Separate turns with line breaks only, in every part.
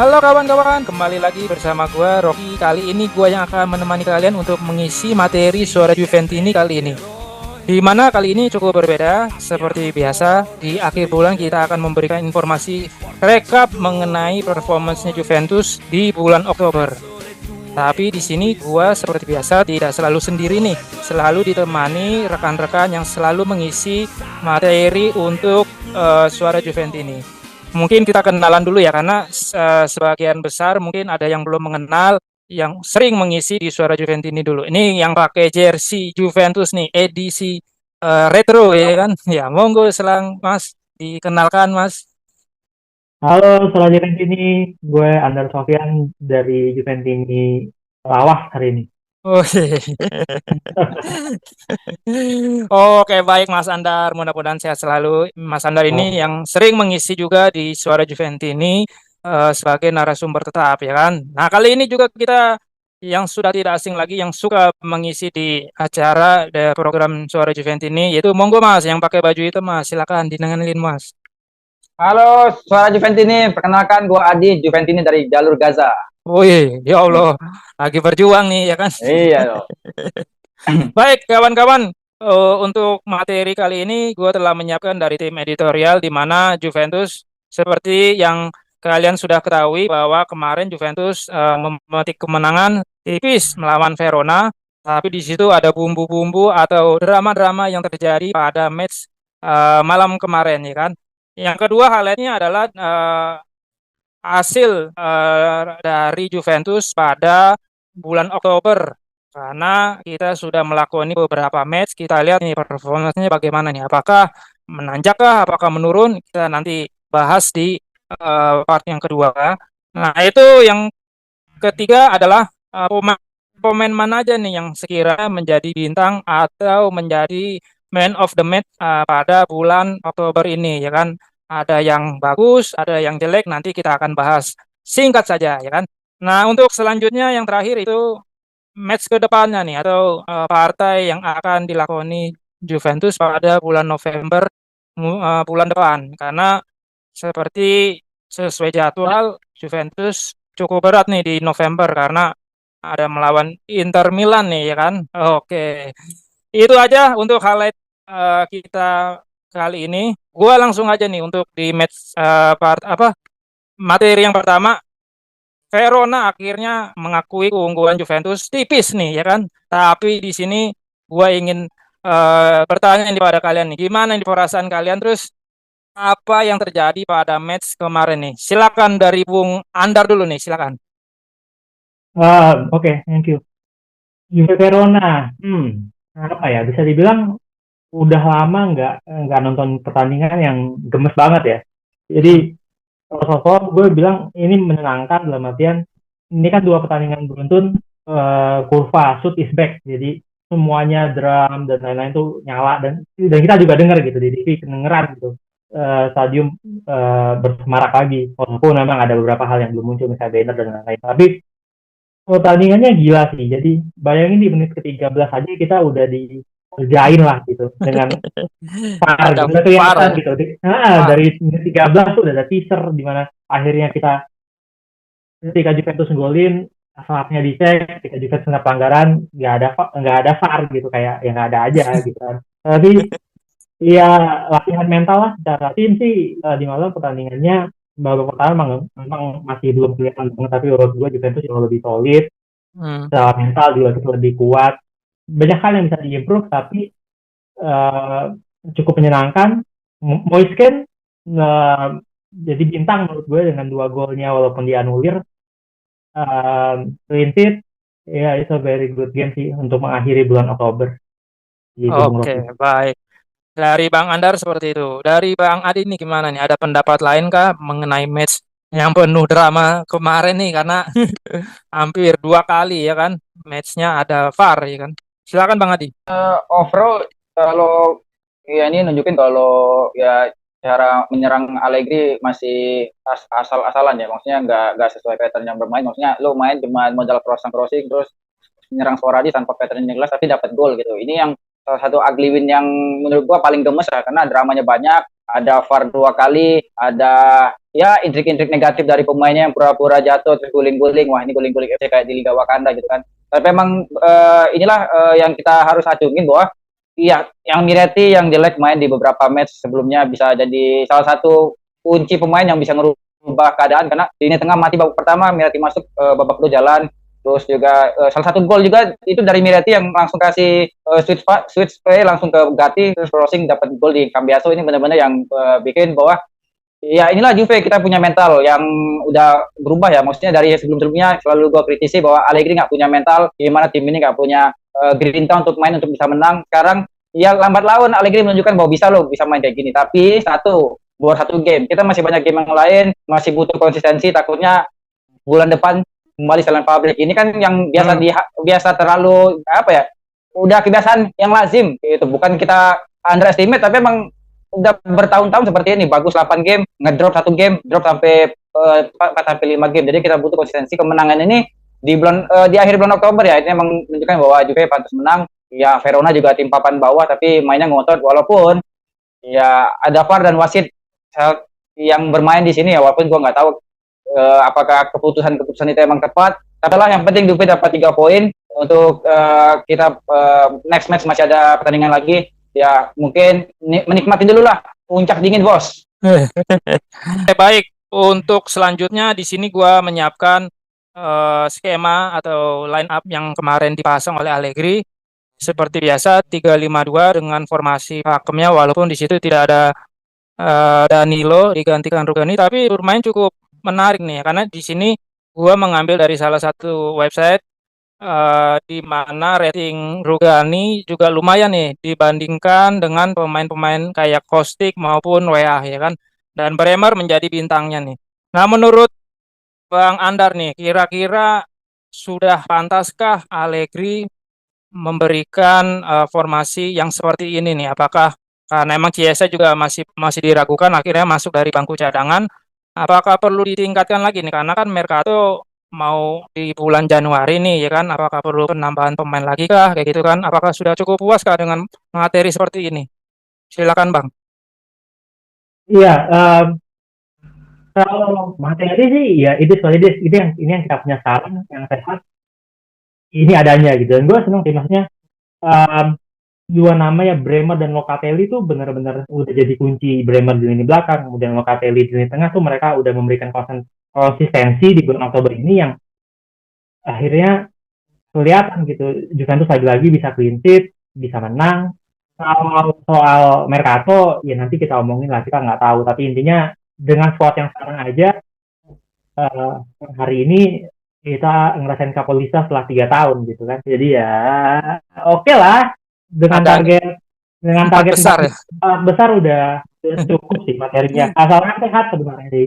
Halo kawan-kawan, kembali lagi bersama gua Rocky. Kali ini gua yang akan menemani kalian untuk mengisi materi Suara Juventini kali ini. Di mana kali ini cukup berbeda, seperti biasa di akhir bulan kita akan memberikan informasi rekap mengenai performanya Juventus di bulan Oktober. Tapi di sini gua seperti biasa tidak selalu sendiri nih, selalu ditemani rekan-rekan yang selalu mengisi materi untuk Suara Juventini. Mungkin kita kenalan dulu ya, karena sebagian besar mungkin ada yang belum mengenal, yang sering mengisi di Suara Juventini dulu. Ini yang pakai jersey Juventus nih, edisi retro ya kan? Ya, monggo selang Mas, dikenalkan Mas.
Halo, selamat Juventini. Gue Andar Sofyan dari Juventini Lawas hari ini.
Oh, oke, baik Mas Andar, mudah-mudahan sehat selalu. Mas Andar ini
Oh,
yang sering mengisi juga di Suara Juventini sebagai narasumber tetap ya kan. Nah, kali ini juga kita yang sudah tidak asing lagi yang suka mengisi di acara program Suara Juventini, yaitu monggo Mas yang pakai baju itu Mas, silakan dinenganin Mas.
Halo, suara Juventini. Perkenalkan, gue Adi Juventini dari jalur Gaza.
Wih, ya Allah, lagi berjuang nih ya kan.
Iya loh.
Baik, kawan-kawan, untuk materi kali ini gue telah menyiapkan dari tim editorial di mana Juventus seperti yang kalian sudah ketahui bahwa kemarin Juventus memetik kemenangan tipis melawan Verona, tapi di situ ada bumbu-bumbu atau drama-drama yang terjadi pada match malam kemarin ya kan. Yang kedua highlightnya adalah hasil dari Juventus pada bulan Oktober, karena kita sudah melakoni beberapa match. Kita lihat nih performanya bagaimana nih, apakah menanjakkah, apakah menurun, kita nanti bahas di part yang kedua. Nah, itu yang ketiga adalah pemain pemain mana aja nih yang sekiranya menjadi bintang atau menjadi man of the match pada bulan Oktober ini ya kan. Ada yang bagus, ada yang jelek, nanti kita akan bahas singkat saja ya kan. Nah, untuk selanjutnya yang terakhir itu match ke depannya nih atau partai yang akan dilakoni Juventus pada bulan November bulan depan, karena seperti sesuai jadwal Juventus cukup berat nih di November karena ada melawan Inter Milan nih ya kan. Oke. Itu aja untuk highlight kita kali ini. Gua langsung aja nih untuk di match materi yang pertama. Verona akhirnya mengakui keunggulan Juventus tipis nih ya kan. Tapi di sini gua ingin bertanya nih pada kalian nih, gimana nih perasaan kalian, terus apa yang terjadi pada match kemarin nih? Silakan dari Bung Andar dulu nih, silakan.
oke, thank you. Juve Verona, apa ya? Bisa dibilang udah lama nggak nonton pertandingan yang gemes banget ya. Jadi,
Hmm.
sosok gue bilang ini menyenangkan dalam artian ini kan dua pertandingan beruntun, kurva shoot is back. Jadi semuanya drum dan lain-lain tuh nyala dan kita juga dengar gitu di TV kedengeran gitu, stadium bersemarak lagi walaupun memang ada beberapa hal yang belum muncul misalnya banner dan lain-lain, tapi pertandingannya gila sih. Jadi bayangin di menit ke-13 aja kita udah dikerjain lah gitu dengan VAR
Ada
gitu, udah
VAR
kelihatan
ya.
gitu.
Wah.
Dari menit 13 tuh udah ada teaser di mana akhirnya kita ketika Juventus golin, salahnya dicek, ketika Juventus kena pelanggaran, nggak ada VAR gitu, kayak yang nggak ada aja gitu kan. Tapi ya latihan mental lah secara tim sih, di malam pertandingannya babak pertama memang masih belum kelihatan banget, tapi menurut gue Juventus jauh lebih solid,
Hmm.
secara mental juga kita lebih kuat. Banyak hal yang bisa diimprove, tapi uh, cukup menyenangkan. Moisken uh, jadi bintang menurut gue dengan dua golnya walaupun dianulir. Clean sheet, ya it's a very good game sih untuk mengakhiri bulan Oktober gitu Bung
Oke,
Rocky.
baik. Dari Bang Andar seperti itu. Dari Bang Adi ini gimana nih? Ada pendapat lain kah mengenai match yang penuh drama kemarin nih? Karena hampir dua kali ya kan matchnya ada VAR ya kan. Silakan Bang Adi.
Overall, kalau ya ini nunjukin kalau ya cara menyerang Allegri masih asal-asalan ya. Maksudnya nggak sesuai pattern yang bermain. Maksudnya lo main cuma modal crossing terus menyerang sporadis tanpa pattern yang jelas tapi dapat gol gitu. Ini yang salah satu ugly win yang menurut gua paling gemes ya, karena dramanya banyak. Ada VAR dua kali, ada ya intrik-intrik negatif dari pemainnya yang pura-pura jatuh terus guling-guling, wah ini guling-guling FC kayak di Liga Wakanda gitu kan. Tapi memang inilah yang kita harus acungin bahwa iya, yang Miretti yang jelek main di beberapa match sebelumnya bisa jadi salah satu kunci pemain yang bisa ngerubah keadaan, karena di lini tengah mati babak pertama Miretti masuk, babak kedua jalan. Terus juga salah satu gol juga itu dari Miretti yang langsung kasih switch play langsung ke Gatti, terus crossing dapat gol di Cambiaso. Ini benar-benar yang bikin bahwa ya inilah Juve, kita punya mental yang udah berubah ya. Maksudnya dari sebelum-sebelumnya selalu gue kritisi bahwa Allegri nggak punya mental, gimana tim ini nggak punya grinta untuk main untuk bisa menang. Sekarang ya lambat laun Allegri menunjukkan bahwa bisa loh, bisa main kayak gini. Tapi buat satu game, kita masih banyak game yang lain, masih butuh konsistensi. Takutnya bulan depan kembali jalan pabrik. Ini kan yang biasa terlalu apa ya? Udah kebiasaan yang lazim itu. Bukan kita underestimate, tapi emang udah bertahun-tahun seperti ini. Bagus 8 game, ngedrop 1 game, drop sampai 4 sampai 5 game. Jadi kita butuh konsistensi. Kemenangan ini di akhir bulan Oktober ya, ini memang menunjukkan bahwa Juve pantas menang. Ya Verona juga tim papan bawah tapi mainnya ngotot, walaupun ya ada VAR dan wasit yang bermain di sini ya, walaupun gua nggak tahu apakah keputusan itu emang tepat. Tapi lah yang penting Juve dapat 3 poin untuk kita next match masih ada pertandingan lagi. Ya mungkin menikmati dulu lah puncak dingin, bos.
Baik, untuk selanjutnya di sini gua menyiapkan skema atau line up yang kemarin dipasang oleh Allegri. Seperti biasa 3-5-2 dengan formasi pakemnya, walaupun di situ tidak ada Danilo digantikan Rugani, tapi bermain cukup menarik nih, karena di sini gua mengambil dari salah satu website di mana rating Rugani juga lumayan nih dibandingkan dengan pemain-pemain kayak Kostic maupun WA ya kan. Dan Bremer menjadi bintangnya nih. Nah, menurut Bang Andar nih, kira-kira sudah pantaskah Allegri memberikan formasi yang seperti ini nih? Apakah karena emang Chiesa juga masih diragukan akhirnya masuk dari bangku cadangan, apakah perlu ditingkatkan lagi nih? Karena kan Mercato mau di bulan Januari nih ya kan, apakah perlu penambahan pemain lagi kah kayak gitu kan? Apakah sudah cukup puas kah dengan materi seperti ini? Silakan Bang.
Iya, kalau materi sih ya itu seperti ini yang kita punya sekarang yang sehat, ini adanya gitu. Dan gue senang sih, maksudnya um, dua nama ya, Bremer dan Locatelli tuh benar-benar udah jadi kunci. Bremer di lini belakang, kemudian Locatelli di lini tengah tuh mereka udah memberikan konsistensi di bulan Oktober ini yang akhirnya kelihatan gitu. Juventus lagi-lagi bisa clean sheet, bisa menang. Kalau soal Mercato ya nanti kita omongin lah, kita nggak tahu. Tapi intinya dengan squad yang sekarang aja, uh, hari ini kita ngerasain Kapolista setelah 3 tahun gitu kan. Jadi ya oke lah, dengan
Ada
target
besar ya.
besar udah cukup sih materinya. Asalkan sehat sebenarnya sih.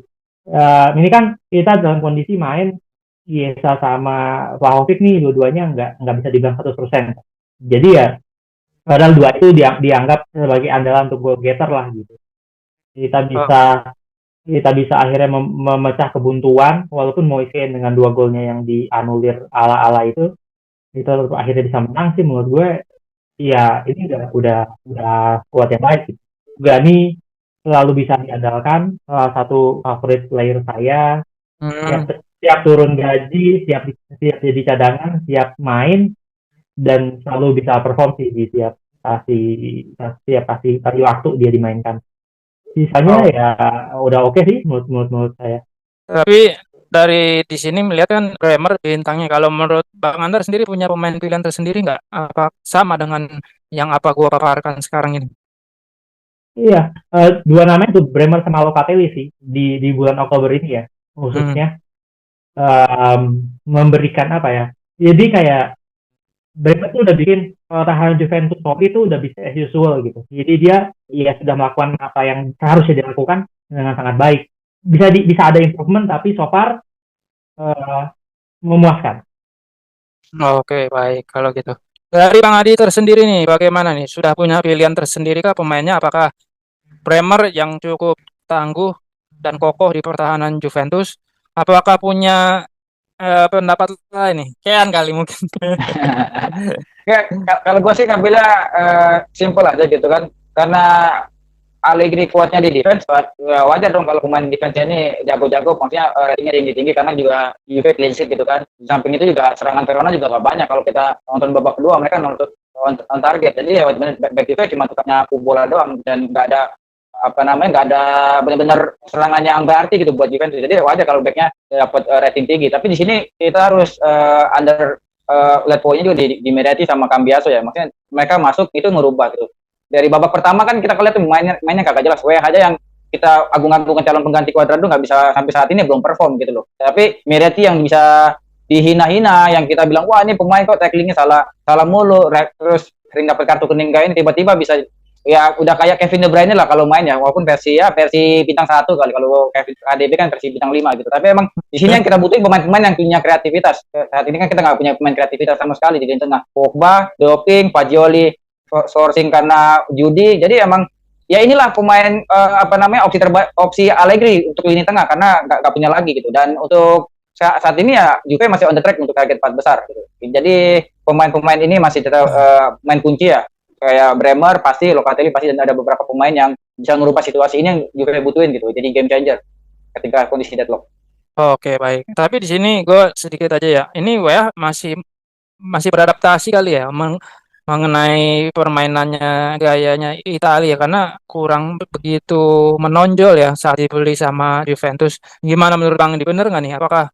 Ini kan kita dalam kondisi main Chiesa sama Vlahovic nih, dua-duanya nggak bisa dibilang 100%. Jadi ya padahal dua itu dianggap sebagai andalan untuk goal getter lah gitu. Kita bisa akhirnya memecah kebuntuan, walaupun Moise dengan 2 golnya yang dianulir ala-ala itu akhirnya bisa menang sih menurut gue. Ya ini udah kuat yang baik gitu. Gani selalu bisa diandalkan, salah satu favorit player saya. Siap turun gaji, siap jadi cadangan, siap main, dan selalu bisa perform sih di tiap kasih waktu dia dimainkan. Sisanya ya udah oke sih menurut saya.
Tapi dari di sini melihat kan Bremer bintangnya. Kalau menurut Bang Andar sendiri punya pemain pilihan tersendiri nggak? Apa sama dengan yang apa gua paparkan sekarang ini?
Iya, dua namanya itu Bremer sama Locatelli sih di bulan Oktober ini ya, khususnya memberikan apa ya? Jadi kayak Bremer tuh udah bikin tahanan Juventus itu udah bisa as usual gitu. Jadi dia ya sudah melakukan apa yang seharusnya dilakukan dengan sangat baik. Bisa ada improvement, tapi so far memuaskan.
Oke, baik kalau gitu. Dari Bang Adi tersendiri nih, bagaimana nih? Sudah punya pilihan tersendiri kah pemainnya? Apakah Bremer yang cukup tangguh dan kokoh di pertahanan Juventus? Apakah punya pendapat lain nih? Kean kali mungkin.
Ya, kalau gue sih ngambilnya simple aja gitu kan, karena Allegri kuatnya di defense, wajar dong kalau pemain defense ini jago-jago, maksudnya ratingnya tinggi-tinggi karena juga Juve clean sheet gitu kan. Di samping itu juga serangan Verona juga gak banyak. Kalau kita nonton babak kedua mereka nonton on target. Jadi ya back Juve cuma tukangnya bola doang dan nggak ada nggak ada benar-benar serangan yang berarti gitu buat Juventus. Jadi wajar kalau backnya dapat rating tinggi. Tapi di sini kita harus lihat poinnya juga di Miretti sama Cambiaso ya. Maksudnya mereka masuk itu merubah gitu. Dari babak pertama kan kita lihat tuh mainnya kagak jelas. WH aja yang kita agung-agungkan calon pengganti Cuadrado nggak bisa sampai saat ini belum perform gitu loh. Tapi Miretti yang bisa dihina-hina, yang kita bilang wah ini pemain kok tacklingnya salah mulu, terus sering dapat kartu kuning kayak ini, tiba-tiba bisa ya udah kayak Kevin De Bruyne lah kalau main ya, walaupun versi bintang 1 kali, kalau Kevin ADB kan versi bintang 5 gitu. Tapi emang di sini yang kita butuhin pemain-pemain yang punya kreativitas. Saat ini kan kita nggak punya pemain kreativitas sama sekali di tengah. Pogba, doping, Fagioli sourcing karena judi. Jadi emang ya inilah pemain opsi Allegri untuk lini tengah karena nggak punya lagi gitu. Dan untuk saat ini ya Juve masih on the track untuk target 4 besar gitu. Jadi pemain-pemain ini masih tetap main kunci ya. Kayak Bremer pasti, Locatelli pasti, dan ada beberapa pemain yang bisa merubah situasi ini yang Juve butuhin gitu. Jadi game changer ketika kondisi deadlock.
Oke, baik. Tapi di sini gue sedikit aja ya. Ini WA masih beradaptasi kali ya mengenai permainannya, gayanya Italia, karena kurang begitu menonjol ya saat dibeli sama Juventus. Gimana menurut Bang? Bener nggak nih? Apakah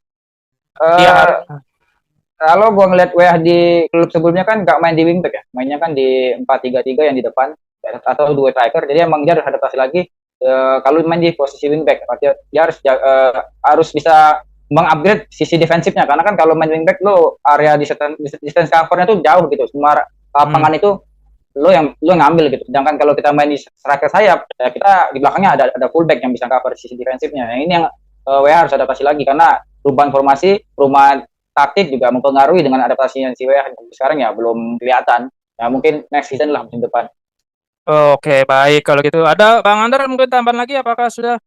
dia
kalau gue ngeliat WH di klub sebelumnya kan nggak main di wingback ya, mainnya kan di 4-3-3 yang di depan atau 2 striker. Jadi emang dia harus adaptasi lagi kalau main di posisi wingback. Artinya dia harus bisa mengupgrade sisi defensifnya, karena kan kalau main wingback lo area distance covernya tuh jauh gitu, semua lapangan itu lo yang ngambil gitu. Sedangkan kalau kita main di striker sayap, ya kita di belakangnya ada fullback yang bisa cover sisi defensifnya. Nah, ini yang WH harus adaptasi lagi, karena perubahan formasi, perubahan taktik juga mempengaruhi dengan adaptasinya si WH sekarang ya belum kelihatan. Ya mungkin next season lah, musim depan.
Oke, baik. Kalau gitu ada Bang Andar mungkin tambahan lagi, apakah sudah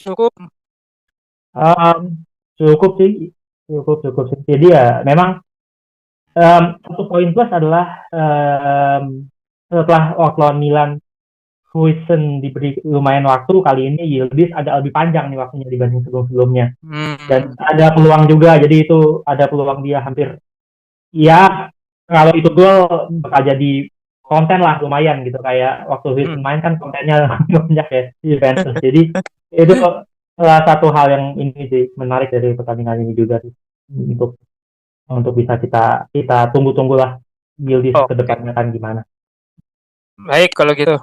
cukup?
Cukup sih, cukup sih. Jadi ya memang satu poin plus adalah setelah waktu lawan Milan, Huijsen diberi lumayan waktu, kali ini Yildiz agak lebih panjang nih waktunya dibanding sebelum-sebelumnya. Dan ada peluang juga, jadi itu ada peluang dia hampir, ya kalau itu gol bakal jadi konten lah lumayan gitu, kayak waktu Huijsen main kan kontennya banyak ya di Juventus. Jadi itu salah satu hal yang ini sih menarik dari pertandingan ini juga sih, untuk bisa kita tunggu lah Yildiz ke depannya kan gimana.
Baik, kalau gitu.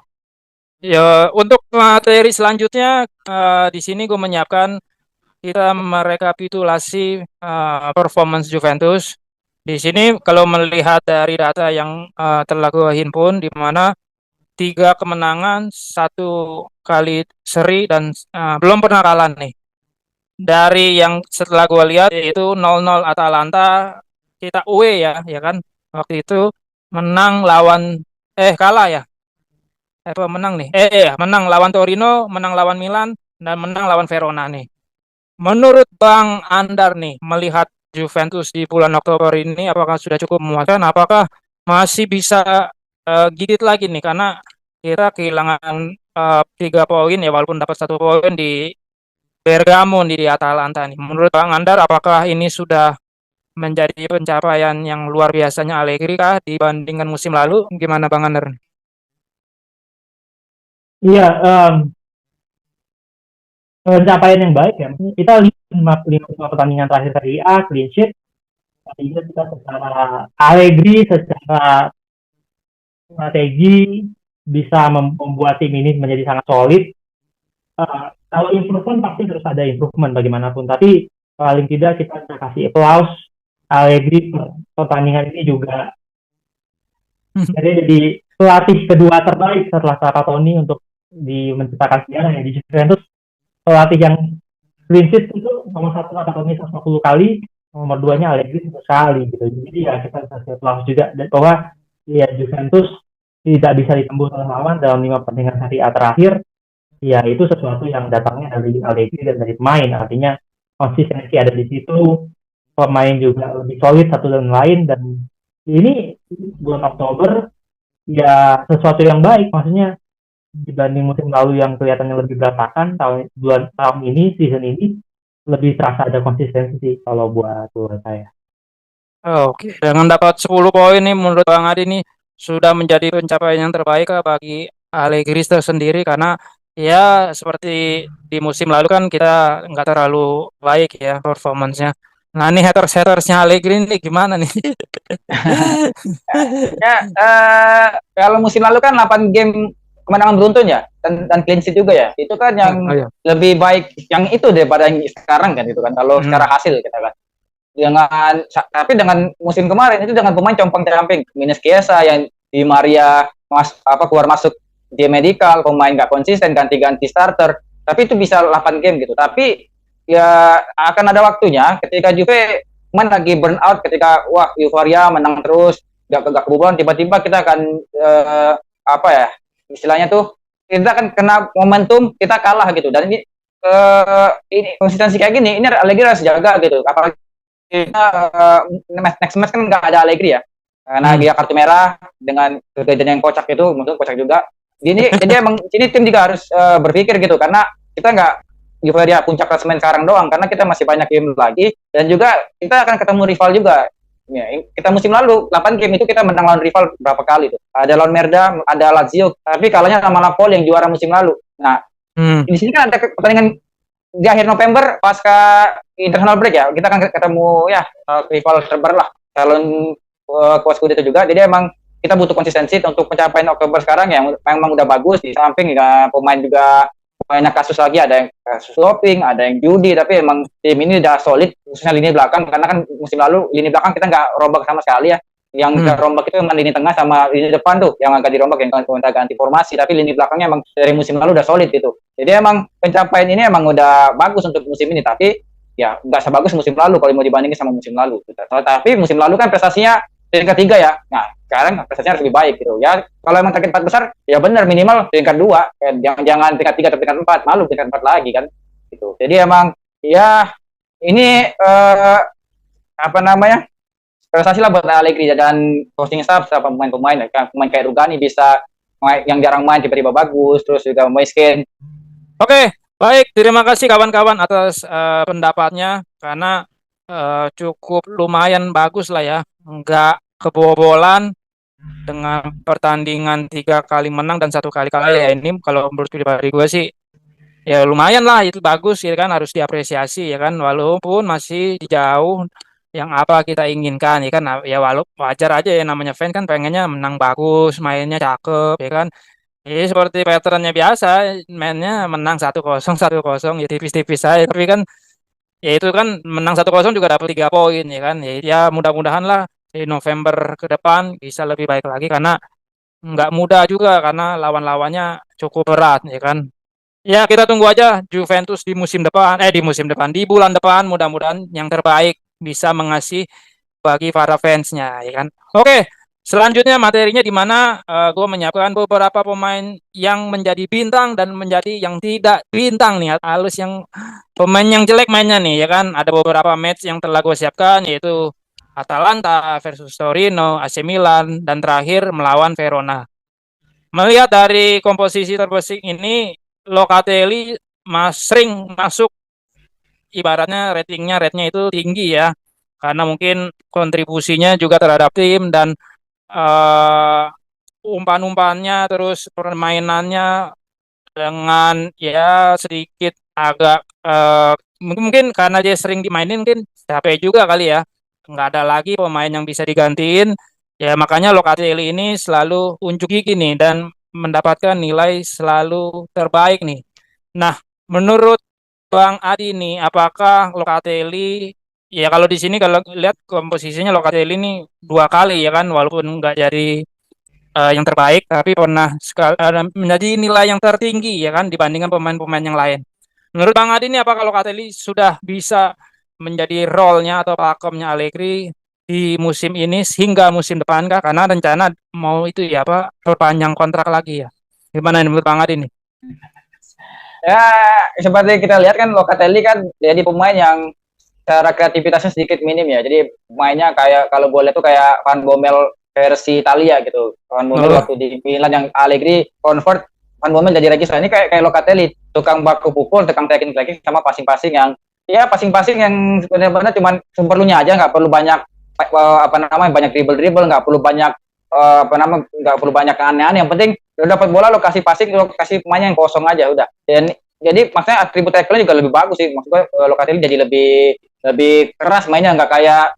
Ya, untuk materi selanjutnya di sini gue menyiapkan kita merekapitulasi performance Juventus. Di sini kalau melihat dari data yang telah gue himpun, di mana 3 kemenangan, 1 kali seri, dan belum pernah kalah nih. Dari yang setelah gue lihat yaitu 0-0 Atalanta, kita away ya kan. Waktu itu menang lawan kalah ya. Menang nih. Menang lawan Torino, menang lawan Milan, dan menang lawan Verona nih. Menurut Bang Andar nih, melihat Juventus di bulan Oktober ini, apakah sudah cukup memuaskan? Apakah masih bisa gigit lagi nih? Karena kita kehilangan 3 poin ya, walaupun dapat 1 poin di Bergamo di Atalanta nih. Menurut Bang Andar, apakah ini sudah menjadi pencapaian yang luar biasanya Allegri kah dibandingkan musim lalu? Gimana Bang Andar?
Iya, pencapaian yang baik ya. Kita 5 pertandingan terakhir Serie A clean sheet, sehingga kita secara Allegri, secara strategi bisa membuat tim ini menjadi sangat solid. Kalau improvement pasti terus ada improvement bagaimanapun, tapi paling tidak kita kasih applause Allegri pertandingan ini juga jadi pelatih kedua terbaik setelah Trapattoni untuk menciptakan sejarah ya di Juventus. Pelatih yang clean sheet itu nomor 1 Trapattoni 140 kali, nomor 2-nya Allegri 1 kali gitu. Jadi ya kita kasih applause juga, dan bahwa ya Juventus tidak bisa ditembus oleh lawan dalam 5 pertandingan Serie A terakhir. Ya itu sesuatu yang datangnya dari Allegri dan dari pemain, artinya konsistensi ada di situ, pemain juga lebih solid satu dan lain, dan ini bulan Oktober ya sesuatu yang baik, maksudnya dibanding musim lalu yang kelihatannya lebih berantakan. Tahun ini, season ini lebih terasa ada konsistensi sih kalau buat saya.
Oke, dengan dapat 10 poin nih menurut Bang Adi nih sudah menjadi pencapaian yang terbaik lah bagi Allegri sendiri karena ya seperti di musim lalu kan kita nggak terlalu baik ya performance-nya. Nah ini haters-hatersnya Allegri ini gimana nih?
Ya, kalau musim lalu kan 8 game kemenangan beruntun ya, dan clean sheet juga ya. Itu kan
Oh
yang
iya.
lebih baik yang itu daripada yang sekarang kan itu kan. Kalau
Hmm.
secara hasil kita kan. Tapi dengan musim kemarin itu dengan pemain compang-camping, minus Chiesa yang di Maria keluar masuk di medical, pemain nggak konsisten, ganti-ganti starter. Tapi itu bisa 8 game gitu. Tapi ya akan ada waktunya ketika Juve main lagi burn out, ketika wah euforia menang terus gak kebobolan, tiba-tiba kita akan apa ya istilahnya tuh, kita akan kena momentum kita kalah gitu. Dan ini konsistensi kayak gini ini Allegri harus jaga gitu, apalagi kita next match kan nggak ada Allegri ya karena dia kartu merah dengan kejadian yang kocak itu, mungkin kocak juga. Jadi emang ini tim juga harus berpikir gitu, karena kita nggak Juve puncak klasemen sekarang doang, karena kita masih banyak game lagi dan juga kita akan ketemu rival juga. Ya, kita musim lalu 8 game itu kita menang lawan rival berapa kali tuh? Ada lawan Merda, ada Lazio, tapi kalahnya sama Napoli yang juara musim lalu. Nah, di sini kan ada pertandingan di akhir November pasca international break ya, kita akan ketemu ya rival terberat lah, calon kuas Scudetto juga. Jadi emang kita butuh konsistensi untuk pencapaian Oktober sekarang yang memang udah bagus. Di samping ya, pemain juga banyak kasus lagi, ada yang kasus doping, ada yang judi, tapi emang tim ini udah solid, khususnya lini belakang, karena kan musim lalu lini belakang kita nggak rombak sama sekali ya. Yang kita rombak itu memang lini tengah sama lini depan tuh yang agak dirombak, yang kita ganti formasi, tapi lini belakangnya emang dari musim lalu udah solid gitu. Jadi emang pencapaian ini emang udah bagus untuk musim ini, tapi ya nggak sebagus musim lalu kalau mau dibandingin sama musim lalu. Tapi musim lalu kan prestasinya peringkat 3 ya. Nah, sekarang prestasinya harus lebih baik gitu. Ya, kalau emang target 4 besar, ya benar minimal peringkat 2. Jangan peringkat 3 atau peringkat 4, malu peringkat 4 lagi kan. Gitu. Jadi emang ya ini apa namanya? Prestasi lah buat Allegri dan coaching staff serta pemain-pemain kan. Pemain kayak Rugani bisa yang jarang main tiba-tiba bagus, terus juga Moiskin.
Oke, baik. Terima kasih kawan-kawan atas pendapatnya karena cukup lumayan bagus lah ya. Nggak kebobolan dengan pertandingan 3 kali menang dan 1 kali kalah ya. Ini kalau menurut pribadi gue sih ya lumayan lah, itu bagus ya kan, harus diapresiasi ya kan, walaupun masih jauh yang apa kita inginkan ya kan. Ya walaupun wajar aja ya, namanya fans kan pengennya menang bagus, mainnya cakep ya kan. Ini seperti patternnya biasa, mainnya menang 1-0, 1-0 ya tipis-tipis aja. Tapi kan ya itu kan menang 1-0 juga dapat 3 poin ya kan. Ya mudah-mudahan lah di November ke depan bisa lebih baik lagi karena nggak mudah juga karena lawan-lawannya cukup berat ya kan. Ya kita tunggu aja Juventus di bulan depan mudah-mudahan yang terbaik bisa mengasih bagi para fansnya ya kan. Oke, selanjutnya materinya di mana gue menyiapkan beberapa pemain yang menjadi bintang dan menjadi yang tidak bintang nih, halus yang pemain yang jelek mainnya nih ya kan. Ada beberapa match yang telah gue siapkan, yaitu Atalanta versus Torino, AC Milan, dan terakhir melawan Verona. Melihat dari komposisi terbesar ini, Locatelli sering masuk, ibaratnya ratingnya rate-nya itu tinggi ya, karena mungkin kontribusinya juga terhadap tim dan uh, umpan-umpannya terus permainannya dengan ya sedikit agak mungkin karena dia sering dimainin mungkin capek juga kali ya, nggak ada lagi pemain yang bisa digantiin ya, makanya Locatelli ini selalu unjuk gigi nih dan mendapatkan nilai selalu terbaik nih. Nah, menurut Bang Adi nih, apakah Locatelli ya, kalau di sini kalau lihat komposisinya Locatelli ini 2 kali ya kan, walaupun nggak jadi yang terbaik, tapi pernah menjadi nilai yang tertinggi ya kan dibandingkan pemain-pemain yang lain. Menurut Bang Adi ini apakah Locatelli sudah bisa menjadi role-nya atau pakemnya Allegri di musim ini hingga musim depan kah? Karena rencana mau itu ya apa perpanjang kontrak lagi ya. Gimana ini menurut Bang Adi ini?
Ya, seperti kita lihat kan Locatelli kan jadi pemain yang cara kreativitasnya sedikit minim ya. Jadi mainnya kayak kalau boleh tuh kayak Van Bommel versi Italia gitu. Van Bommel waktu di Milan yang Allegri convert Van Bommel jadi Regista ini kayak Locatelli, tukang baku pukul, tukang tackling sama passing-passing yang ya passing-passing yang benar-benar cuman seperlunya aja, nggak perlu banyak apa namanya banyak dribble, nggak perlu banyak nggak perlu banyak aneh-aneh. Yang penting lo dapat bola, lo kasih passing, lo kasih pemainnya yang kosong aja udah. Dan jadi maksudnya atribut tackle juga lebih bagus sih. Maksud gue Locatelli jadi lebih keras mainnya, nggak kayak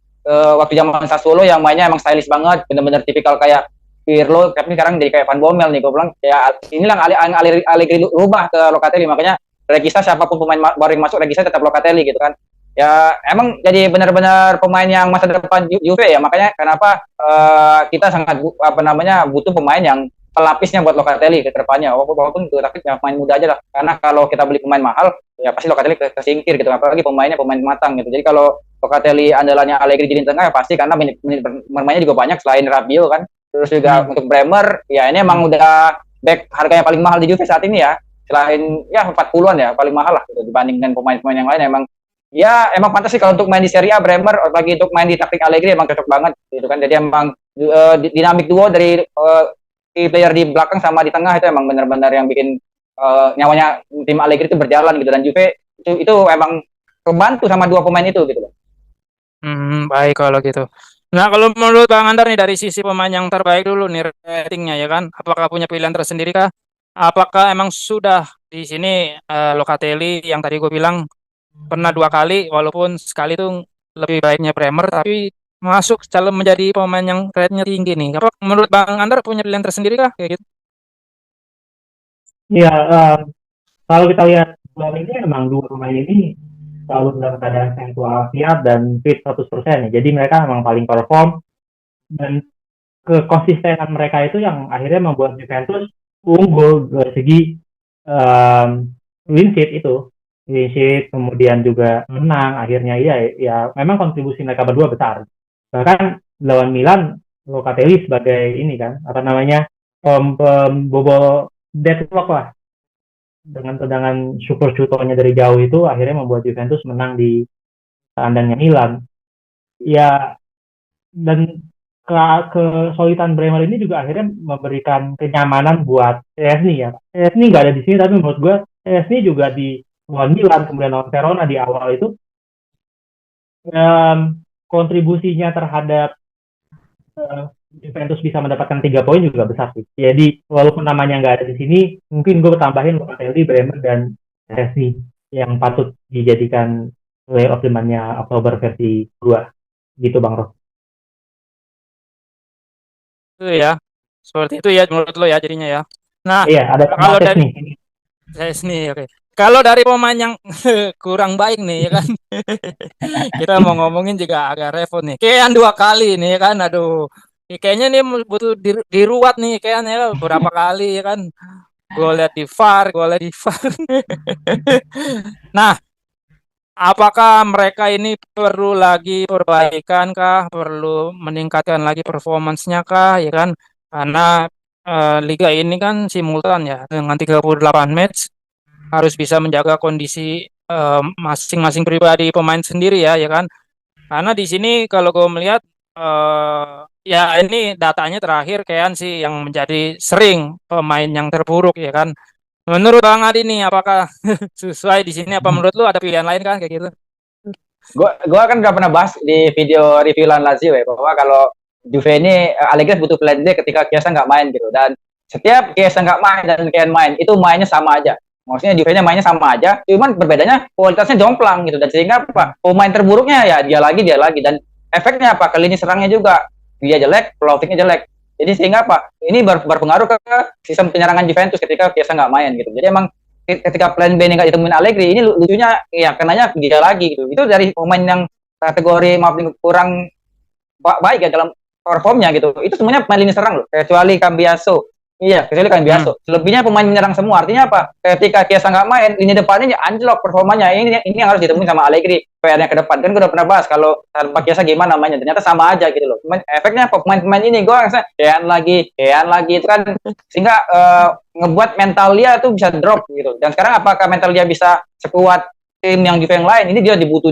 waktu zaman Sassuolo yang mainnya emang stylish banget, bener-bener tipikal kayak Pirlo, tapi sekarang jadi kayak Van Bommel nih. Gue bilang ya inilah Allegri rubah ke Locatelli, makanya Regista siapapun pemain baru yang masuk Regista tetap Locatelli gitu kan. Ya emang jadi benar-benar pemain yang masa depan Juve ya, makanya kenapa kita sangat butuh pemain yang pelapisnya buat Locatelli ke depannya, walaupun tapi ya, pemain muda aja lah, karena kalau kita beli pemain mahal ya pasti Locatelli kesingkir gitu, apalagi pemainnya pemain matang gitu. Jadi kalau Locatelli andalannya Allegri di tengah ya pasti, karena menit bermainnya juga banyak selain Rabiot kan. Terus juga untuk Bremer ya ini emang udah back harganya paling mahal di Juve saat ini ya, selain ya 40-an ya paling mahal lah gitu, dibanding dengan pemain-pemain yang lain. Emang pantas sih kalau untuk main di Serie A. Bremer lagi untuk main di taktik Allegri emang cocok banget gitu kan. Jadi emang dinamik duo dari player di belakang sama di tengah itu emang benar-benar yang bikin nyawanya tim Allegri itu berjalan gitu, dan Juve itu emang kebantu sama dua pemain itu gitu loh.
Baik kalau gitu. Nah, kalau menurut Bang Andar nih dari sisi pemain yang terbaik dulu nih ratingnya ya kan, apakah punya pilihan tersendiri kah? Apakah emang sudah di sini Locatelli yang tadi gue bilang pernah 2 kali, walaupun sekali itu lebih baiknya Bremer, tapi masuk calon menjadi pemain yang rate-nya tinggi nih. Apa menurut Bang Andar punya pilihan tersendiri kah kayak gitu?
Ya, kalau kita lihat bola ini emang dua pemain ini selalu dalam keadaan sentual siap dan fit 100% ya. Jadi mereka memang paling perform, dan kekonsistenan mereka itu yang akhirnya membuat Juventus unggul dari segi win sheet, kemudian juga menang akhirnya. Ya memang kontribusi mereka berdua besar. Bahkan lawan Milan, Locatelli sebagai ini kan apa namanya pembobol deadlock lah, dengan tendangan super shooternya dari jauh itu akhirnya membuat Juventus menang di kandangnya Milan. Ya, dan kesulitan Bremer ini juga akhirnya memberikan kenyamanan buat Szczesny ya. Szczesny nggak ada di sini, tapi menurut gue Szczesny juga di lawan Milan kemudian lawan Verona di awal itu kontribusinya terhadap Juventus bisa mendapatkan 3 poin juga besar sih. Jadi walaupun namanya nggak ada di sini, mungkin gue tambahin Locatelli, Bremer, dan Szczesny yang patut dijadikan player of the month-nya Oktober versi 2 gitu Bang Roh.
Itu ya. Seperti itu ya menurut lo ya jadinya ya. Nah,
Iya, ada
kalau
Mates
dari
nih.
Szczesny, oke. Kalau dari pemain yang kurang baik nih ya kan. Kita mau ngomongin juga agak repot nih. Kayak 2 kali nih ya kan. Aduh. Kayaknya nih butuh diruat nih kayaknya berapa kali ya kan. Gue lihat di VAR, gue lihat di VAR. Nah, apakah mereka ini perlu lagi perbaikan kah? Perlu meningkatkan lagi performance-nya kah? Ya kan? Karena liga ini kan simultan ya dengan 38 match, harus bisa menjaga kondisi masing-masing pribadi pemain sendiri ya kan? Karena di sini kalau gue melihat ya ini datanya terakhir kayak sih yang menjadi sering pemain yang terburuk ya kan. Menurut Bang Adi nih apakah sesuai di sini, apa menurut lu ada pilihan lain kan kayak gitu?
Gua kan udah pernah bahas di video review lawan Lazio ya, bahwa kalau Juve ini Allegri butuh plan B ketika Chiesa nggak main gitu, dan setiap Chiesa nggak main dan Kean main itu mainnya sama aja. Maksudnya Juve-nya mainnya sama aja, cuman berbedanya kualitasnya jomplang gitu, dan sehingga apa, pemain terburuknya ya dia lagi, dan efeknya apa, ke lini serangnya juga dia jelek, floatingnya jelek. Jadi sehingga apa, ini berpengaruh ke sistem penyerangan Juventus ketika Chiesa nggak main gitu. Jadi emang ketika plan B ini nggak ditemuin Allegri, ini lucunya ya kenanya dia lagi gitu. Itu dari pemain yang kategori kurang baik ya dalam performnya gitu. Itu semuanya pemain lini serang loh, kecuali Cambiaso. Iya, kecuali Cambiaso. Selebihnya pemain menyerang semua. Artinya apa? Ketika Chiesa nggak main, lini depannya anjlok performanya. Ini yang harus ditemuin sama Allegri PR-nya ke depan. Kan gue udah pernah bahas kalau tanpa Chiesa gimana namanya. Ternyata sama aja gitu loh. Efeknya pemain-pemain ini gue ngerasa Kean lagi itu kan, sehingga ngebuat mental dia tuh bisa drop gitu. Dan sekarang apakah mental dia bisa sekuat tim yang Juve yang lain? Ini dia dibutuh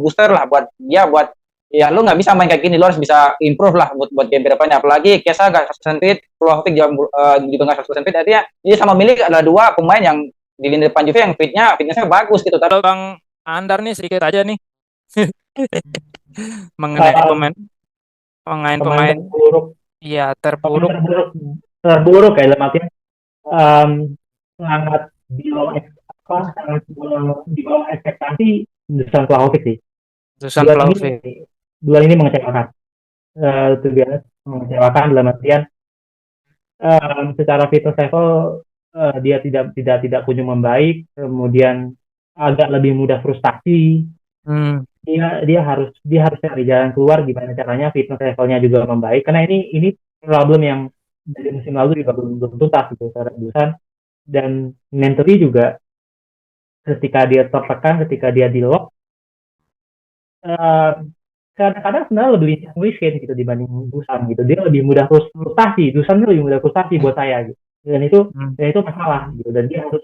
booster lah buat dia, buat ya lu nggak bisa main kayak gini, lu harus bisa improve lah buat game depannya. Apalagi Kesa nggak 100% fit, Vlahovic juga nggak 100% fit, artinya ini sama Milik adalah dua pemain yang di lini depan Juve yang fitnessnya bagus gitu. Tapi
Kalau Bang Andar nih sedikit aja nih mengenai
Um, pemain
pemain-pemain
terburuk,
ya
pemain
terburuk.
terburuk, terburuk ya dalam artian um, sangat di bawah sangat di bawah ekspektasi Dusan Vlahovic sih.
Dusan
Bulan ini
Vlahovic.
bulan ini mengecewakan. Itu biasa mengecewakan dalam artian secara fitness level dia tidak kunjung membaik, kemudian agak lebih mudah frustasi.
Hmm.
Dia harus cari jalan keluar gimana caranya fitness levelnya juga membaik, karena ini problem yang dari musim lalu juga belum tuntas gitu secara Dusan, dan mentally juga ketika dia tertekan, ketika dia di lock, eh, kadang-kadang sebenarnya lebih miskin gitu dibanding Dusan gitu. Dia lebih mudah frustasi. Dusan itu lebih mudah frustasi buat saya gitu.
Hmm.
Dan itu masalah gitu. Dan dia harus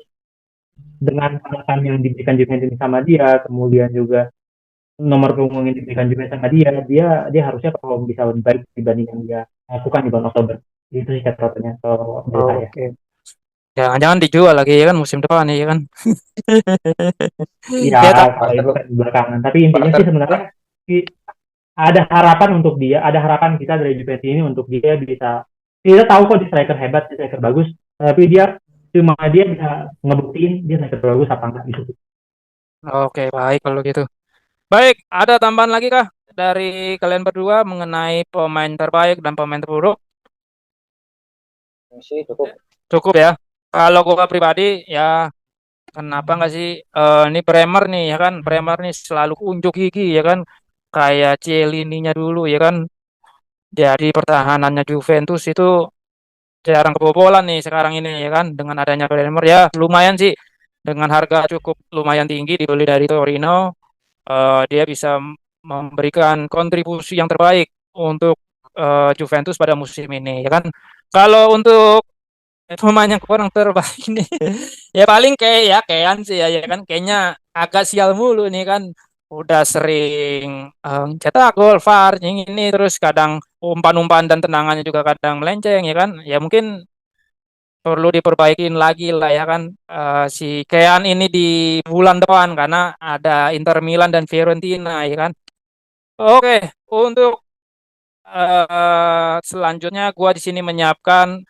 dengan harapan yang diberikan Juventus sama dia, kemudian juga nomor punggung yang diberikan Juventus sama dia harusnya perform bisa lebih baik dibanding yang dia lakukan di bulan Oktober. Itu sih catatannya kalau menurut saya.
Oke. Jangan-jangan dijual lagi ya kan musim depan ya kan.
Ya
Ya
kalau itu kan belakangan. Tapi intinya sih
quarter
sebenarnya ada harapan untuk dia, ada harapan kita dari Juventus ini untuk dia bisa. Kita tahu kok dia striker hebat, dia striker bagus, tapi dia bisa ngebuktiin dia striker bagus apa enggak gitu.
oke, baik kalau gitu. Baik, ada tambahan lagi kah dari kalian berdua mengenai pemain terbaik dan pemain terburuk?
sih cukup.
Cukup ya. Kalau gua pribadi ya kenapa nggak sih ini Bremer nih ya kan, Bremer nih selalu unjuk gigi ya kan, kayak Cielininya dulu ya kan. Jadi pertahanannya Juventus itu jarang kebobolan nih sekarang ini ya kan, dengan adanya Bremer ya lumayan sih, dengan harga cukup lumayan tinggi dibeli dari Torino, dia bisa memberikan kontribusi yang terbaik untuk Juventus pada musim ini ya kan. Kalau untuk pemain yang kurang terbaik ini ya paling kayak ya Kean sih ya kan, kayaknya agak sial mulu nih kan, udah sering cetak gol VAR yang ini, terus kadang umpan-umpan dan tendangannya juga kadang melenceng ya kan, ya mungkin perlu diperbaikin lagi lah ya kan, si Kean ini di bulan depan karena ada Inter Milan dan Fiorentina ya kan. Oke, untuk selanjutnya gua di sini menyiapkan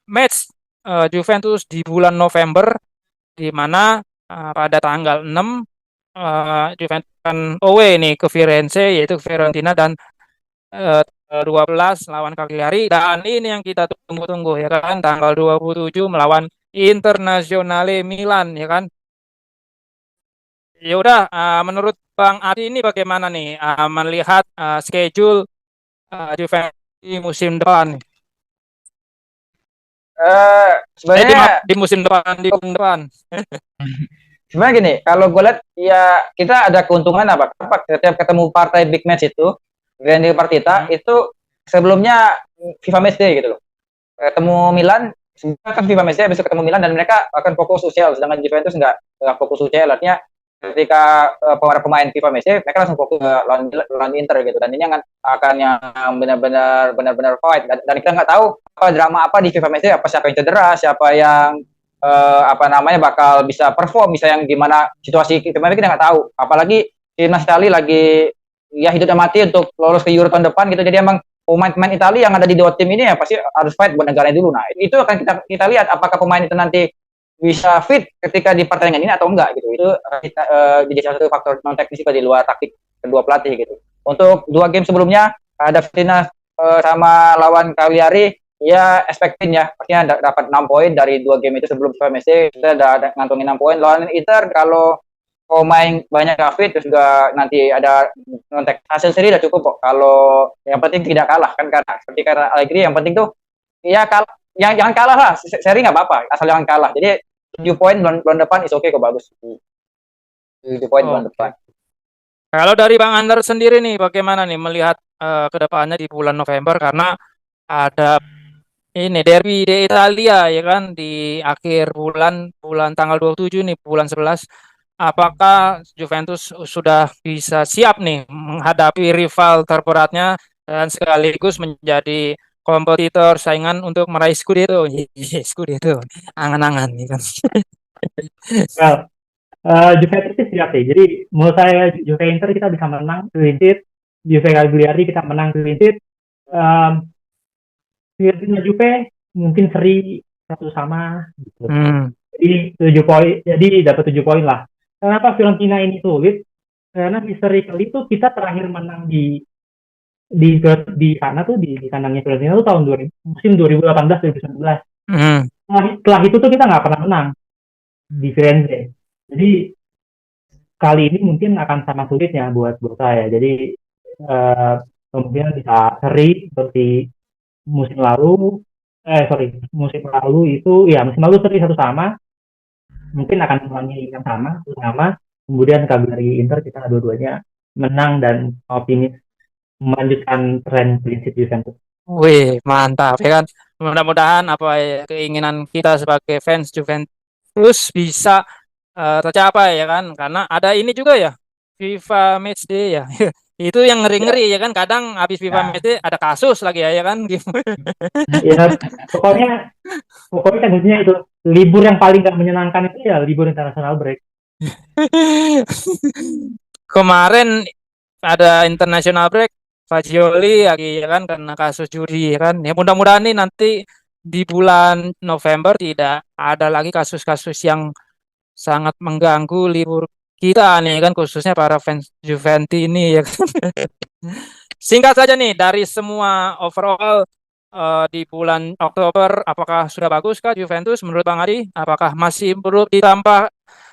match Juventus di bulan November, di mana pada tanggal 6 Juventus akan away nih ke Firenze yaitu Fiorentina, dan 12 lawan Cagliari, dan ini yang kita tunggu-tunggu ya kan, tanggal 27 melawan Internazionale Milan ya kan. Ya udah, menurut Bang Adi ini bagaimana nih melihat schedule Juventus di musim depan?
Sebenarnya
Di musim depan, di musim depan.
sebenarnya gini, kalau gue lihat ya kita ada keuntungan apa? Setiap ketemu partai big match itu, Grande Partita itu sebelumnya FIFA Match Day gitu loh. Ketemu Milan, sebenarnya kan FIFA Match Day besok ketemu Milan dan mereka akan fokus UCL, sedangkan Juventus nggak fokus UCL. Artinya ketika para pemain FIFA Match Day mereka langsung fokus ke lawan Inter gitu, dan ini akan yang benar-benar fight, dan kita nggak tahu apa drama apa di FIFA Match Day, apa siapa yang cedera, siapa yang apa namanya bakal bisa perform, bisa yang gimana situasi kita nggak tahu, apalagi timnas Italia lagi ya hidup dan mati untuk lolos ke Euro tahun depan gitu, jadi emang pemain-pemain Italia yang ada di dua tim ini ya pasti harus fight buat negaranya dulu. Nah itu akan kita lihat apakah pemain itu nanti bisa fit ketika di pertandingan ini atau enggak gitu. Itu jadi salah satu faktor non teknis di luar taktik kedua pelatih gitu. Untuk dua game sebelumnya ada Fiorentina sama lawan Cagliari, ya expecting ya, pastinya dapat 6 poin dari dua game itu sebelum Messi, kita udah ngantongin 6 poin. Lawan Inter kalau main banyak fit, terus juga nanti ada nontek hasil seri udah cukup kok. Kalau yang penting tidak kalah kan, karena seperti kata Allegri yang penting tuh ya kalah, yang jangan kalah lah, seri nggak apa-apa asal jangan kalah. Jadi 7 poin bulan depan is oke kok, bagus. 7 poin bulan depan.
Kalau dari Bang Andar sendiri nih, bagaimana nih melihat ke depannya di bulan November, karena ada ini derby di Italia ya kan, di akhir bulan, tanggal 27 nih, bulan 11. apakah Juventus sudah bisa siap nih menghadapi rival terberatnya dan sekaligus menjadi kompetitor saingan untuk meraih Scudetto? Scudetto, angan-angan nih kan.
Well, Juventus sih siap sih. Jadi menurut saya Juve Inter kita bisa menang clean sheet, Juve Cagliari kita menang clean sheet. Um, Fiorentina Juve mungkin seri satu sama gitu.
Hmm.
Jadi 7 poin, jadi dapat 7 poin lah. Kenapa Fiorentina ini sulit? Karena historically itu kita terakhir menang di sana tuh di kandangnya Fiorentina tuh tahun 2000, musim 2018-2019.
Hmm.
Setelah itu tuh kita nggak pernah menang di Firenze. Jadi kali ini mungkin akan sama sulitnya buat saya. Jadi eh, kemungkinan bisa seri seperti musim lalu. Musim lalu itu ya musim lalu seri satu sama. Mungkin akan mengulangi yang sama. Kemudian Cagliari Inter kita dua-duanya menang dan optimis melanjutkan tren prinsip Juventus.
Wih, mantap ya kan. Mudah-mudahan apa ya, keinginan kita sebagai fans Juventus bisa tercapai ya kan. Karena ada ini juga ya, FIFA Matchday ya. Itu yang
Ya,
ngeri-ngeri ya kan. Kadang habis FIFA
ya,
Matchday ada kasus lagi ya kan.
ya pokoknya pokoknya kan intinya itu libur yang paling gak menyenangkan itu ya libur international break.
Kemarin ada international break, Fagioli lagi ya kan karena kasus judi ya kan. Ya mudah-mudahan nih nanti di bulan November tidak ada lagi kasus-kasus yang sangat mengganggu libur kita nih kan, khususnya para fans Juventus ini ya kan. Singkat saja nih dari semua overall di bulan Oktober, apakah sudah bagus kah Juventus menurut Bang Adi? Apakah masih perlu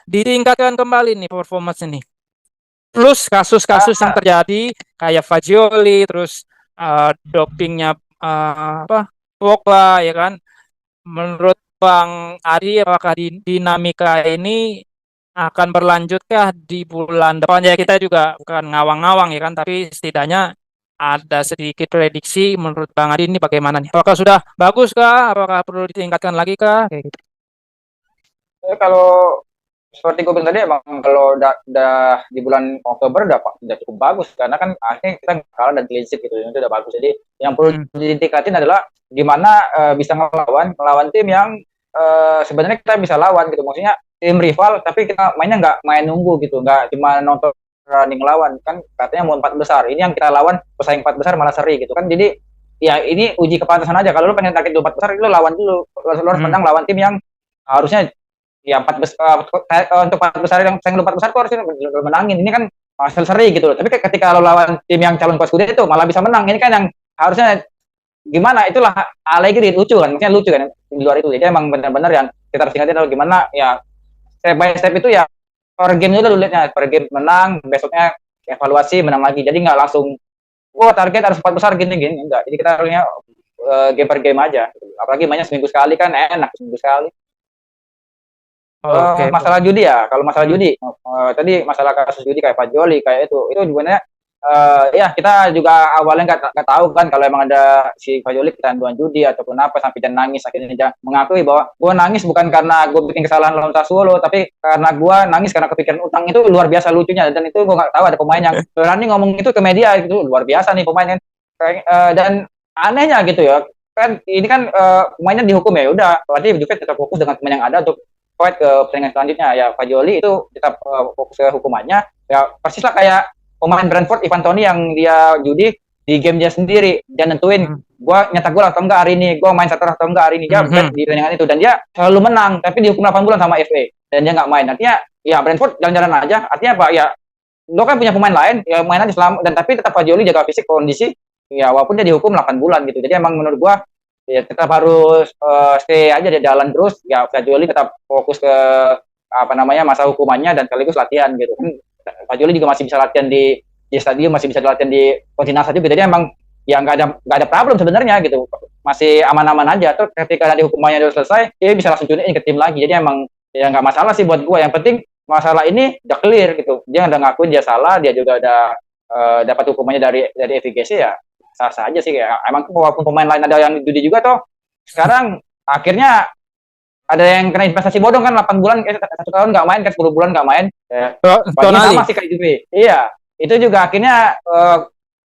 ditingkatkan kembali nih performance ini? Plus kasus-kasus yang
Ah,
terjadi kayak Fagioli, terus dopingnya apa Pogba ya kan. Menurut Bang Adi, apakah dinamika ini akan berlanjutkah di bulan depan? Ya kita juga bukan ngawang-ngawang ya kan, tapi setidaknya ada sedikit prediksi menurut Bang Adi ini bagaimana nih? Apakah sudah bagus kah? Apakah perlu ditingkatkan lagi kah? Kayak gitu.
kalau seperti gue bilang tadi emang kalau udah di bulan Oktober udah cukup bagus karena kan akhirnya kita kalah dan clean sheet gitu itu udah bagus. Jadi yang perlu
Hmm.
ditingkatin adalah gimana bisa ngelawan tim yang sebenarnya kita bisa lawan gitu. Maksudnya tim rival tapi kita mainnya nggak main nunggu gitu, nggak cuma nonton running lawan kan katanya mau 4 besar. Ini yang kita lawan pesaing 4 besar malah seri gitu kan. Jadi ya ini uji kepantasan aja. Kalau lu pengen target 4 besar lu lawan dulu. Lu harus
Hmm.
menang lawan tim yang harusnya ya 4 besar untuk 4 besar yang sayang 4 besar tuh harusnya menangin. Ini kan hasil seri gitu loh. Tapi ketika lo lawan tim yang calon kuat itu malah bisa menang. Ini kan yang harusnya gimana itulah Allegri lucu kan, maksudnya lucu kan di luar itu. Jadi emang benar-benar yang kita harus ingatin adalah gimana ya step by step itu ya per game itu dulu lihatnya per game menang, besoknya evaluasi menang lagi. Jadi nggak langsung target harus 4 besar gini-gini enggak. Jadi kita harusnya game per game aja. Apalagi mainnya seminggu sekali kan enak seminggu sekali.
Oke,
Masalah
oke.
judi ya, kalau masalah
Hmm.
judi, tadi masalah kasus judi kayak Fajoli kayak itu sebenarnya ya kita juga awalnya nggak tahu kan kalau emang ada si Fajoli kecanduan judi ataupun apa sampai dia nangis akhirnya dia mengakui bahwa gue nangis bukan karena gue bikin kesalahan lawan Sassuolo tapi karena gue nangis karena kepikiran utang. Itu luar biasa lucunya dan itu gue nggak tahu ada pemain yang berani ngomong itu ke media. Itu luar biasa nih pemain kan. Dan anehnya gitu ya kan ini kan pemainnya dihukum ya udah berarti Juve tetap fokus dengan pemain yang ada untuk fight ke pertandingan selanjutnya. Ya Fajoli itu tetap fokus ke hukumannya ya persis lah kayak pemain Brentford Ivan Toney yang dia judi di game dia sendiri dia nentuin
Hmm.
gua nyetak gol atau enggak hari ini, gua main satu atau enggak hari ini. Dia bet
Hmm.
di pertandingan itu dan dia selalu menang tapi dihukum 8 bulan sama FA dan dia nggak main. Artinya ya Brentford jalan-jalan aja. Artinya apa ya, lo kan punya pemain lain ya main aja selama dan tapi tetap Fajoli jaga fisik kondisi ya walaupun dia dihukum 8 bulan gitu. Jadi emang menurut gua ya tetap harus stay aja di jalan terus ya. Fajoli tetap fokus ke apa namanya masa hukumannya dan sekaligus latihan gitu kan. Fajoli juga masih bisa latihan di stadion, masih bisa latihan di Kontinasa juga. Jadi emang ya nggak ada problem sebenarnya gitu, masih aman-aman aja. Terus ketika nanti hukumannya udah selesai dia bisa langsung tune in ke tim lagi. Jadi emang ya nggak masalah sih buat gue. Yang penting masalah ini udah clear gitu, dia udah ngakuin dia salah, dia juga udah dapat hukumannya dari FIGC ya sah-sah aja sih. Ya emang walaupun pemain lain ada yang judi juga toh sekarang akhirnya ada yang kena investasi bodong kan 8 bulan, 1 tahun nggak main kan, 10 bulan nggak main. Ya.
Tonali.
Sama sih kayak Juve. Iya, itu juga akhirnya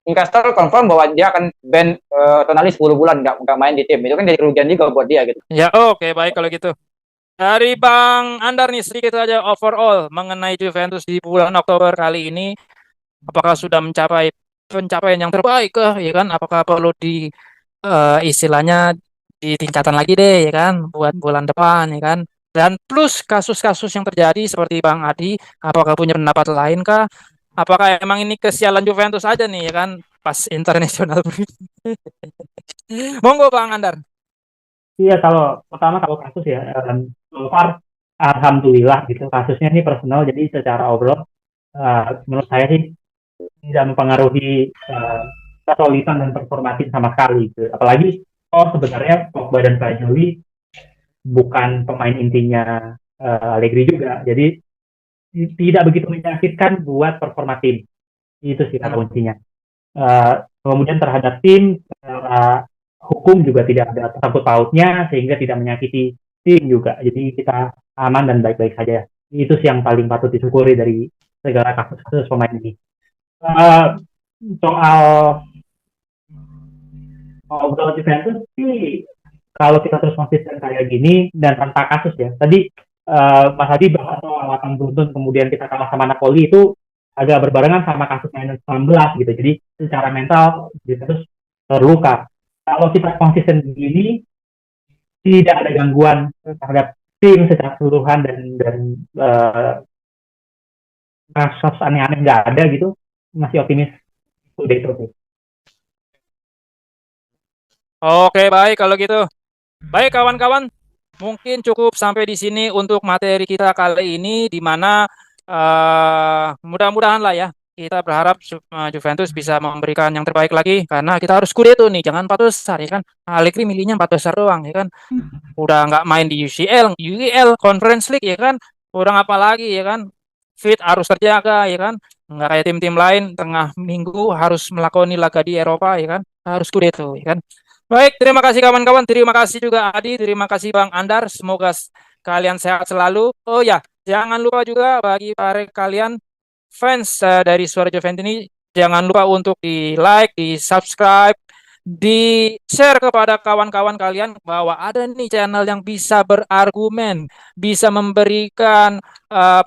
Newcastle confirm bahwa dia akan ban Tonali 10 bulan nggak main di tim. Itu kan jadi kerugian juga buat dia gitu.
Ya, oke, baik kalau gitu. Dari Bang Andar nih sedikit saja overall mengenai Juventus di bulan Oktober kali ini, apakah sudah mencapai pencapaian yang terbaik kah, ya kan? Apakah perlu di istilahnya ditingkatkan lagi deh, ya kan, buat bulan depan, ya kan? Dan plus kasus-kasus yang terjadi seperti Bang Adi, apakah punya pendapat lain kah? Apakah emang ini kesialan Juventus aja nih, ya kan? Pas internasional. Monggo Bang Andar.
Iya, kalau kasus ya, so far alhamdulillah gitu kasusnya ini personal, jadi secara overall menurut saya sih tidak mempengaruhi kesulitan dan performa tim sama sekali gitu. Apalagi sebenarnya Pogba dan Fajoli bukan pemain intinya Allegri juga, jadi tidak begitu menyakitkan buat performa tim. Itu sih kata kuncinya. Kemudian terhadap tim hukum juga tidak ada sangkut pautnya sehingga tidak menyakiti tim juga. Jadi kita aman dan baik-baik saja. Itu sih yang paling patut disyukuri dari segala kasus-kasus pemain ini. Soal obrolan Juventus sih, kalau kita terus konsisten kayak gini dan tanpa kasus ya. Tadi Mas Hadi bahas soal alasan beruntun kemudian kita kalah sama Napoli itu agak berbarengan sama kasus minus 19 gitu. Jadi secara mental Juventus terluka. Kalau kita konsisten begini, tidak ada gangguan terhadap tim secara keseluruhan dan kasus aneh-aneh nggak ada gitu, masih optimis udah itu sih.
Oke, baik kalau gitu. Baik kawan-kawan, mungkin cukup sampai di sini untuk materi kita kali ini, di mana mudah-mudahan lah ya, kita berharap Juventus bisa memberikan yang terbaik lagi, karena kita harus Scudetto nih, jangan 4 besar ya kan. Allegri milihnya 4 besar doang ya kan. Udah nggak main di UCL, UEL, Conference League ya kan. Kurang apa lagi ya kan. Fit harus terjaga ya kan. Nggak kayak tim-tim lain, tengah minggu harus melakoni laga di Eropa ya kan. Harus Scudetto ya kan. Baik, terima kasih kawan-kawan. Terima kasih juga Adi. Terima kasih Bang Andar. Semoga kalian sehat selalu. Oh ya, jangan lupa juga bagi para kalian fans dari Suara Juventus ini, jangan lupa untuk di like, di subscribe, di share kepada kawan-kawan kalian bahwa ada nih channel yang bisa berargumen, bisa memberikan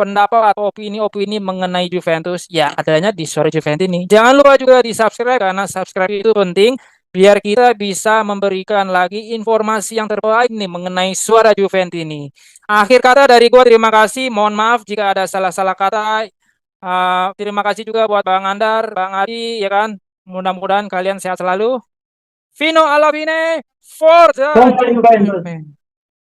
pendapat atau opini-opini mengenai Juventus. Ya, adanya di Suara Juventus ini. Jangan lupa juga di subscribe, karena subscribe itu penting biar kita bisa memberikan lagi informasi yang terbaik nih mengenai Suara Juventus ini. Akhir kata dari gua, terima kasih. Mohon maaf jika ada salah-salah kata. Terima kasih juga buat Bang Andar, Bang Adi, ya kan. Mudah-mudahan kalian sehat selalu. Fino alla fine, forza
Juventus.
Juventus.